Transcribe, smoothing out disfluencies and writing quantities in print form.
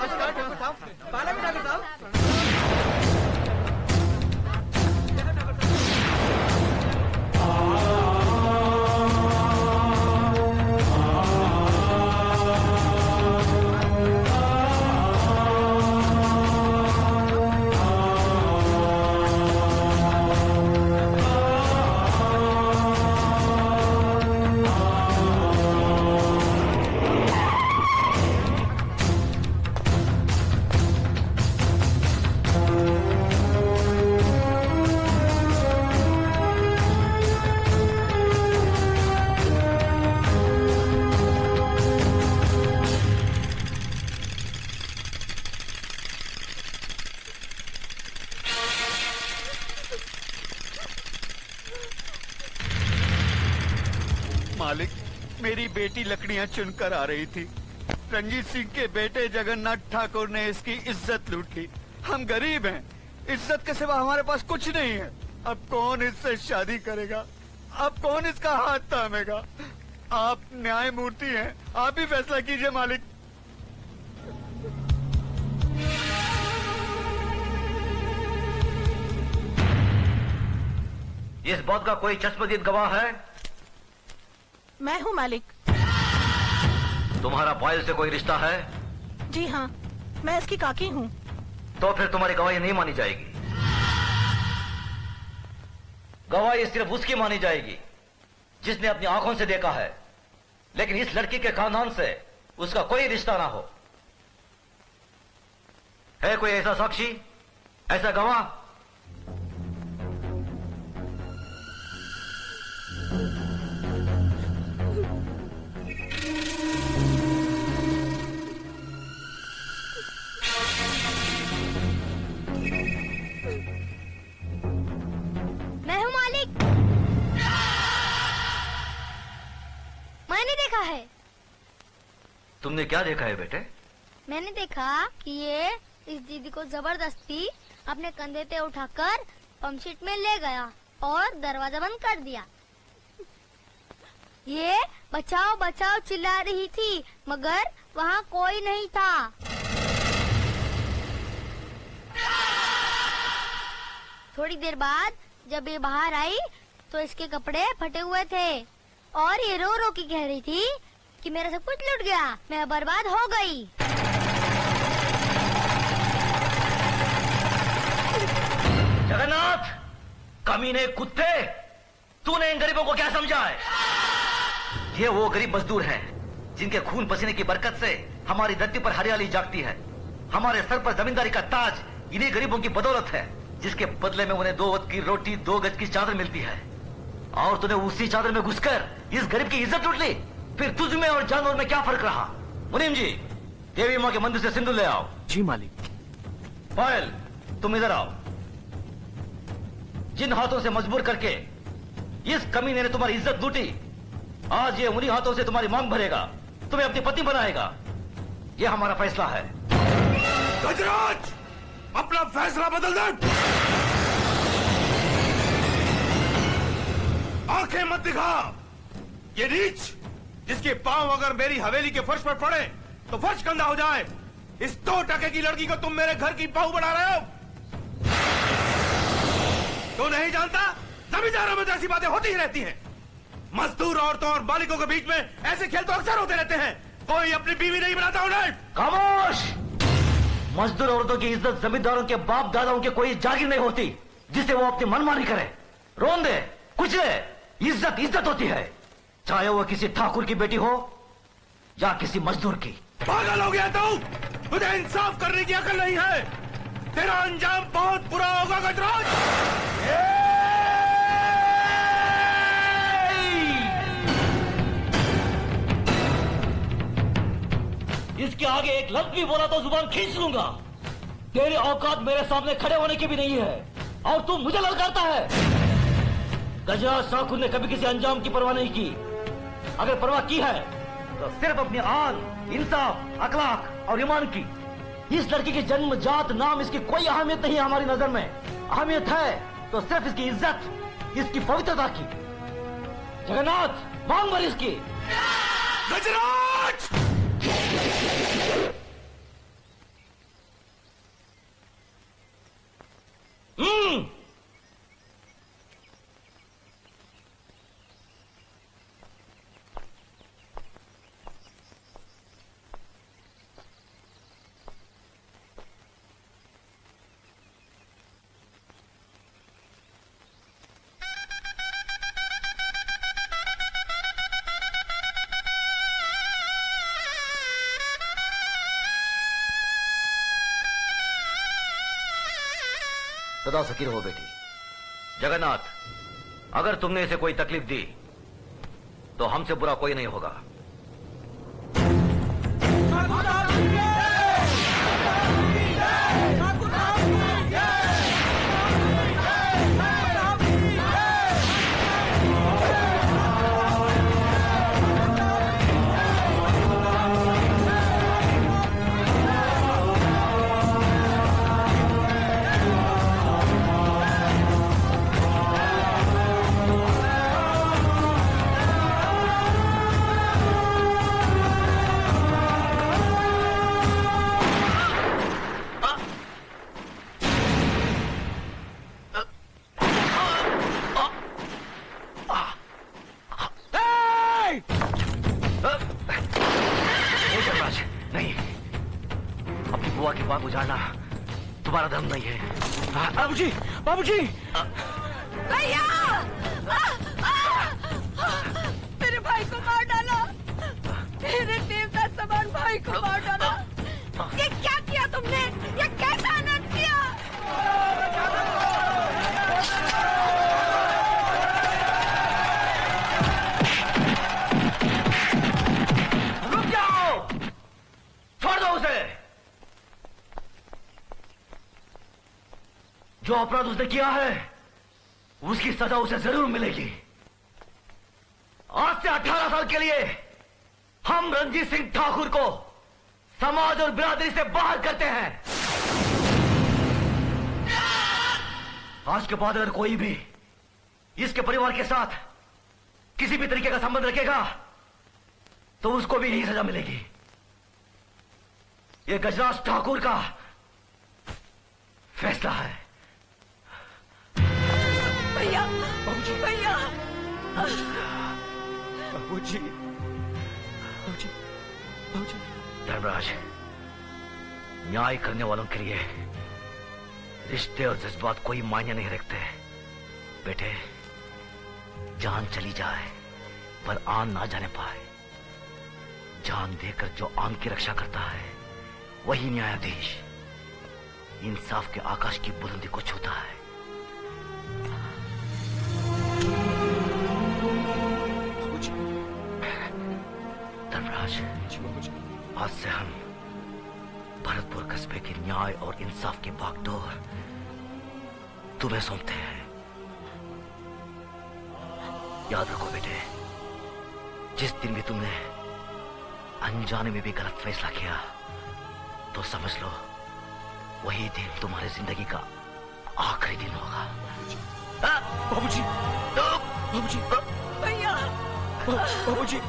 नमस्कार ठाकुर साहब। पाला भी ठाकुर साहब। मालिक, मेरी बेटी लकड़ियां चुनकर आ रही थी। रंजीत सिंह के बेटे जगन्नाथ ठाकुर ने इसकी इज्जत लूट ली। हम गरीब हैं, इज्जत के सिवा हमारे पास कुछ नहीं है। अब कौन इससे शादी करेगा? अब कौन इसका हाथ थामेगा? आप न्यायमूर्ति हैं, आप ही फैसला कीजिए मालिक। इस बात का कोई चश्मदीद गवाह है? मैं हूँ मालिक। तुम्हारा बॉयल से कोई रिश्ता है? जी हाँ, मैं इसकी काकी हूँ। तो फिर तुम्हारी गवाही नहीं मानी जाएगी। गवाही सिर्फ उसकी मानी जाएगी जिसने अपनी आंखों से देखा है, लेकिन इस लड़की के खानदान से उसका कोई रिश्ता ना हो। है कोई ऐसा साक्षी, ऐसा गवाह? मैं हूँ मालिक। मैंने देखा है। तुमने क्या देखा है बेटे? मैंने देखा कि ये इस दीदी को जबरदस्ती अपने कंधे पे उठाकर पंपशीट में ले गया और दरवाजा बंद कर दिया। ये बचाओ बचाओ चिल्ला रही थी, मगर वहाँ कोई नहीं था। थोड़ी देर बाद जब ये बाहर आई तो इसके कपड़े फटे हुए थे और ये रो रो के कह रही थी कि मेरा सब कुछ लूट गया, मैं बर्बाद हो गई। जगन्नाथ, कमीने कुत्ते, तूने इन गरीबों को क्या समझा है? ये वो गरीब मजदूर हैं जिनके खून पसीने की बरकत से हमारी धरती पर हरियाली जागती है। हमारे सर पर जमींदारी का ताज इन्हीं गरीबों की बदौलत है, जिसके बदले में उन्हें 2 वक्त की रोटी 2 गज की चादर मिलती है। और तूने उसी चादर में घुसकर इस गरीब की इज्जत लूट ली। फिर तुझ में और जानवर में क्या फर्क रहा? मुनीम जी, देवी माँ के मंदिर से सिंदूर ले आओ। जी मालिक। पायल, तुम इधर आओ। जिन हाथों से मजबूर करके इस कमीने ने तुम्हारी इज्जत लूटी, आज ये उन्हीं हाथों से तुम्हारी मांग भरेगा, तुम्हें अपनी पत्नी बनाएगा। ये हमारा फैसला है। गजराज, अपना फैसला बदल दे। आंखें मत दिखा। ये नीच, जिसके पांव अगर मेरी हवेली के फर्श पर पड़े तो फर्श गंदा हो जाए, इस 2 टके की लड़की को तुम मेरे घर की बहू बना रहे हो। तो नहीं जानता, जमींदारों में तो ऐसी बातें होती ही रहती हैं। मजदूर औरतों और मालिकों के बीच में ऐसे खेल तो अक्सर होते रहते हैं। कोई अपनी बीवी नहीं बनाता उन्हें। खामोश! मजदूर औरतों की इज्जत जमींदारों के बाप दादाओं के कोई जागीर नहीं होती जिसे वो अपनी मनमानी करे। रोन दे, कुचले, इज्जत इज्जत होती है, चाहे वो किसी ठाकुर की बेटी हो या किसी मजदूर की। पागल हो गया तू? तुझे इंसाफ करने की अकल नहीं है। तेरा अंजाम बहुत बुरा होगा गजराज। इसके आगे एक लफ्ज भी बोला तो जुबान खींच लूंगा। तेरी औकात मेरे सामने खड़े होने की भी नहीं है और तू मुझे ललकारता है। गजराज ठाकुर ने कभी किसी अंजाम की परवाह नहीं की। अगर परवाह की है तो सिर्फ अपनी आन, इंसाफ, अखलाक और ईमान की। इस लड़की की जन्म जात नाम इसकी कोई अहमियत नहीं है हमारी नजर में। अहमियत है तो सिर्फ इसकी इज्जत, इसकी पवित्रता की। जगन्नाथ, मांग भर इसकी। गजराज! सदा सकीर हो बेटी। जगन्नाथ, अगर तुमने इसे कोई तकलीफ दी तो हमसे बुरा कोई नहीं होगा। की बात उजाड़ना तुम्हारा धर्म नहीं है। बाबूजी, बाबूजी, भैया, मेरे भाई को मार डाला, मेरे देवता समान भाई को मार डाला। ये क्या किया तुमने? ये कैसा अनर्थ किया? रुक जाओ, छोड़ दो उसे। जो अपराध उसने किया है उसकी सजा उसे जरूर मिलेगी। आज से 18 साल के लिए हम रणजीत सिंह ठाकुर को समाज और बिरादरी से बाहर करते हैं। आज के बाद अगर कोई भी इसके परिवार के साथ किसी भी तरीके का संबंध रखेगा तो उसको भी यही सजा मिलेगी। यह गजराज ठाकुर का फैसला है। भैया, बाबूजी, भैया, बाबूजी, बाबूजी, बाबूजी। धर्मराज, न्याय करने वालों के लिए रिश्ते और जज्बात कोई मायने नहीं रखते। बेटे, जान चली जाए पर आन ना जाने पाए। जान देकर जो आन की रक्षा करता है वही न्यायाधीश इंसाफ के आकाश की बुलंदी को छूता है। धर्मराज, आज से हम भरतपुर कस्बे के न्याय और इंसाफ की बागडोर तुम्हें सौंपते हैं। याद रखो बेटे, जिस दिन भी तुमने अनजाने में भी गलत फैसला किया तो समझ लो वही दिन तुम्हारी जिंदगी का आखिरी दिन होगा। बाबूजी, बाबूजी, भैया, बाबूजी।